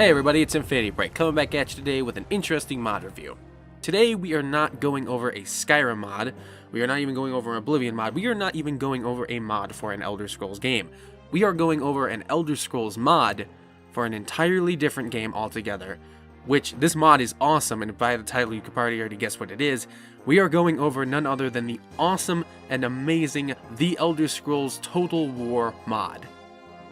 Hey everybody, it's Infinity Break, coming back at you today with an interesting mod review. Today we are not going over a Skyrim mod, we are not even going over an Oblivion mod, we are not even going over a mod for an Elder Scrolls game. We are going over an Elder Scrolls mod for an entirely different game altogether, which this mod is awesome, and by the title you could probably already guess what it is. We are going over none other than the awesome and amazing The Elder Scrolls Total War mod.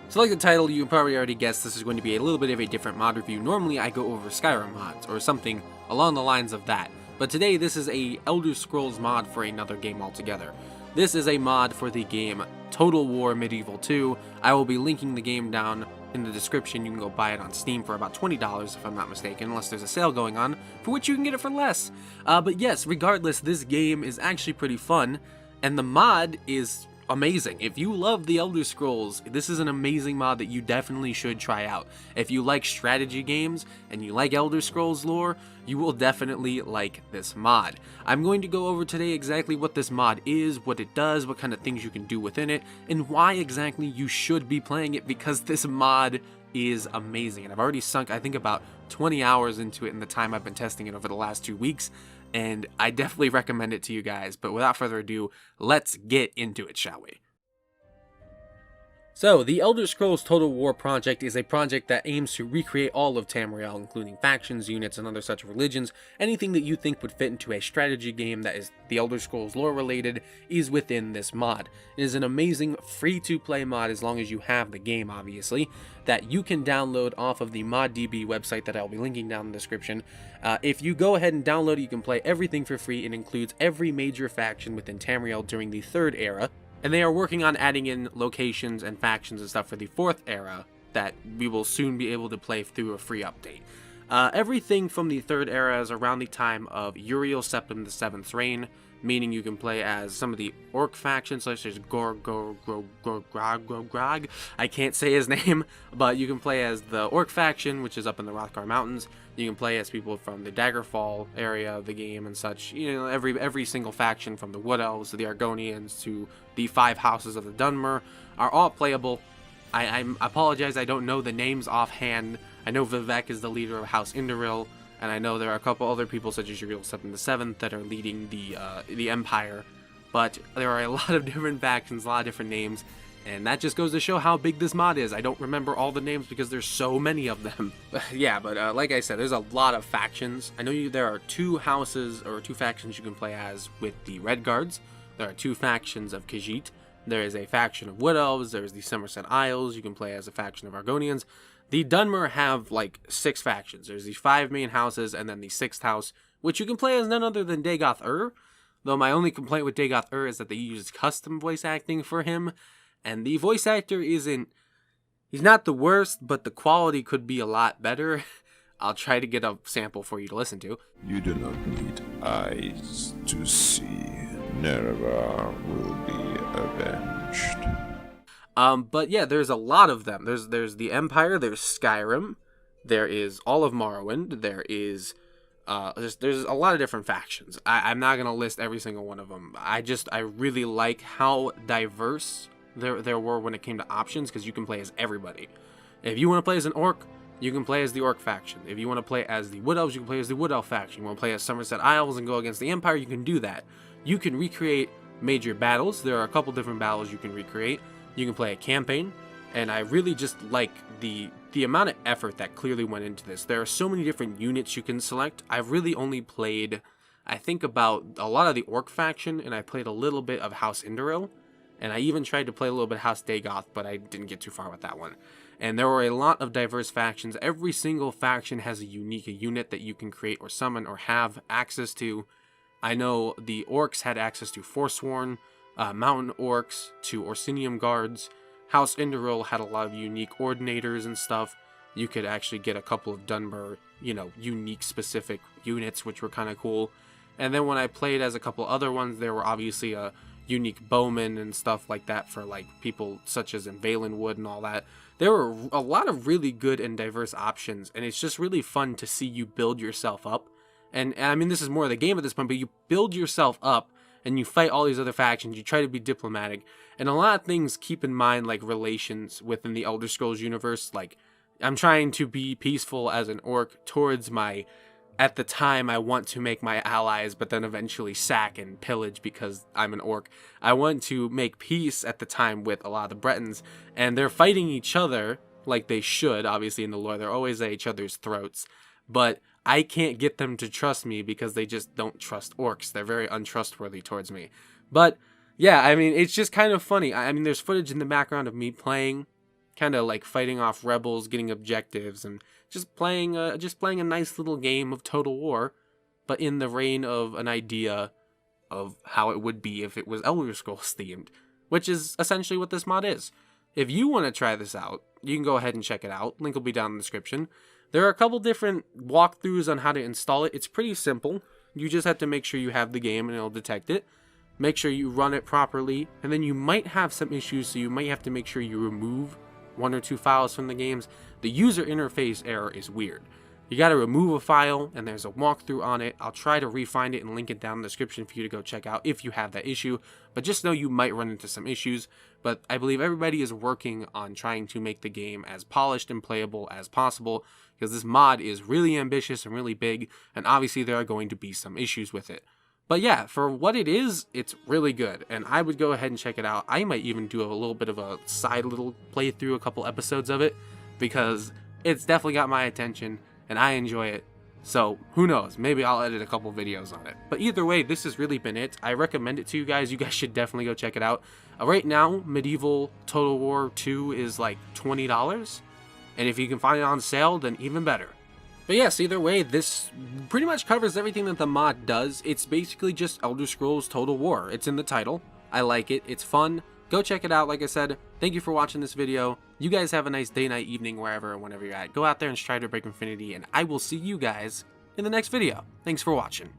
So like the title, you probably already guessed this is going to be a little bit of a different mod review. Normally I go over Skyrim mods, or something along the lines of that. But today this is a Elder Scrolls mod for another game altogether. This is a mod for the game Total War Medieval 2. I will be linking the game down in the description. You can go buy it on Steam for about $20 if I'm not mistaken, unless there's a sale going on, for which you can get it for less. But yes, regardless, this game is actually pretty fun, and the mod is amazing. If you love the Elder Scrolls, this is an amazing mod that you definitely should try out. If you like strategy games and you like Elder Scrolls lore, you will definitely like this mod. I'm going to go over today exactly what this mod is, what it does, what kind of things you can do within it, and why exactly you should be playing it, because this mod is amazing. And I've already sunk, I think, about 20 hours into it in the time I've been testing it over the last 2 weeks. And I definitely recommend it to you guys, but without further ado, let's get into it, shall we? So, the Elder Scrolls Total War project is a project that aims to recreate all of Tamriel, including factions, units, and other such religions. Anything that you think would fit into a strategy game that is the Elder Scrolls lore related is within this mod. It is an amazing free-to-play mod, as long as you have the game, obviously, that you can download off of the ModDB website that I'll be linking down in the description. If you go ahead and download it, you can play everything for free. It includes every major faction within Tamriel during the Third Era, and they are working on adding in locations and factions and stuff for the Fourth Era that we will soon be able to play through a free update. Everything from the Third Era is around the time of Uriel Septim VII's reign, meaning you can play as some of the orc factions, such as Grog. I can't say his name, but you can play as the orc faction, which is up in the Hrothgar Mountains. You can play as people from the Daggerfall area of the game and such. You know, every single faction, from the Wood Elves to the Argonians to the 5 houses of the Dunmer, are all playable. I apologize, I don't know the names offhand. I know Vivek is the leader of House Indoril, and I know there are a couple other people, such as Uriel Septim VII, that are leading the Empire. But there are a lot of different factions, a lot of different names, and that just goes to show how big this mod is. I don't remember all the names because there's so many of them. but like I said, there's a lot of factions. I know there are 2 houses, or 2 factions you can play as with the Redguards. There are 2 factions of Khajiit. There is a faction of Wood Elves. There's the Somerset Isles. You can play as a faction of Argonians. The Dunmer have like 6 factions. There's the 5 main houses, and then the 6th house, which you can play as none other than Dagoth Ur. Though my only complaint with Dagoth Ur is that they use custom voice acting for him, and the voice actor he's not the worst, but the quality could be a lot better. I'll try to get a sample for you to listen to. You do not need eyes to see. Nerevar will be avenged. But yeah, there's a lot of them. There's the Empire, there's Skyrim, there is all of Morrowind, there is there's a lot of different factions. I'm not gonna list every single one of them. I really like how diverse there were when it came to options, because you can play as everybody. If you want to play as an orc, you can play as the orc faction. If you want to play as the Wood Elves, you can play as the Wood Elf faction. You want to play as Somerset Isles and go against the Empire, you can do that. You can recreate major battles. There are a couple different battles you can recreate. You can play a campaign, and I really just like the amount of effort that clearly went into this. There are so many different units you can select. I've really only played, I think, about a lot of the orc faction, and I played a little bit of House Indoril, and I even tried to play a little bit of House Dagoth, but I didn't get too far with that one. And there were a lot of diverse factions. Every single faction has a unique unit that you can create or summon or have access to. I know the orcs had access to Forsworn, mountain orcs, to Orsinium guards. House Indoril had a lot of unique ordinators and stuff. You could actually get a couple of Dunmer, unique specific units, which were kind of cool. And then when I played as a couple other ones, there were obviously a unique bowmen and stuff like that for like people such as in Valenwood and all that. There were a lot of really good and diverse options, and it's just really fun to see you build yourself up. And I mean, this is more of the game at this point, but you build yourself up and you fight all these other factions. You try to be diplomatic, and a lot of things keep in mind, like relations within the Elder Scrolls universe, like I'm trying to be peaceful as an orc towards my, at the time I want to make my allies, but then eventually sack and pillage because I'm an orc. I want to make peace at the time with a lot of the Bretons, and they're fighting each other like they should, obviously in the lore. They're always at each other's throats, but I can't get them to trust me because they just don't trust orcs. They're very untrustworthy towards me. But yeah, I mean, it's just kind of funny. I mean, there's footage in the background of me playing, kind of like fighting off rebels, getting objectives, and just playing a nice little game of Total War, but in the reign of an idea of how it would be if it was Elder Scrolls themed, which is essentially what this mod is. If you want to try this out, you can go ahead and check it out. Link will be down in the description. There are a couple different walkthroughs on how to install it. It's pretty simple. You just have to make sure you have the game and it'll detect it. Make sure you run it properly, and then you might have some issues, so you might have to make sure you remove 1 or 2 files from the games. The user interface error is weird. You got to remove a file, and there's a walkthrough on it. I'll try to re-find it and link it down in the description for you to go check out if you have that issue, but just know you might run into some issues. But I believe everybody is working on trying to make the game as polished and playable as possible, because this mod is really ambitious and really big, and obviously there are going to be some issues with it. But yeah, for what it is, it's really good, and I would go ahead and check it out. I might even do a little bit of a side little playthrough, a couple episodes of it, because it's definitely got my attention, and I enjoy it. So, who knows, maybe I'll edit a couple videos on it. But either way, this has really been it. I recommend it to you guys. You guys should definitely go check it out. Right now, Medieval Total War 2 is like $20, and if you can find it on sale, then even better. But yes, either way, this pretty much covers everything that the mod does. It's basically just Elder Scrolls Total War. It's in the title. I like it. It's fun. Go check it out. Like I said, thank you for watching this video. You guys have a nice day, night, evening, wherever, whenever you're at. Go out there and strive to break infinity, and I will see you guys in the next video. Thanks for watching.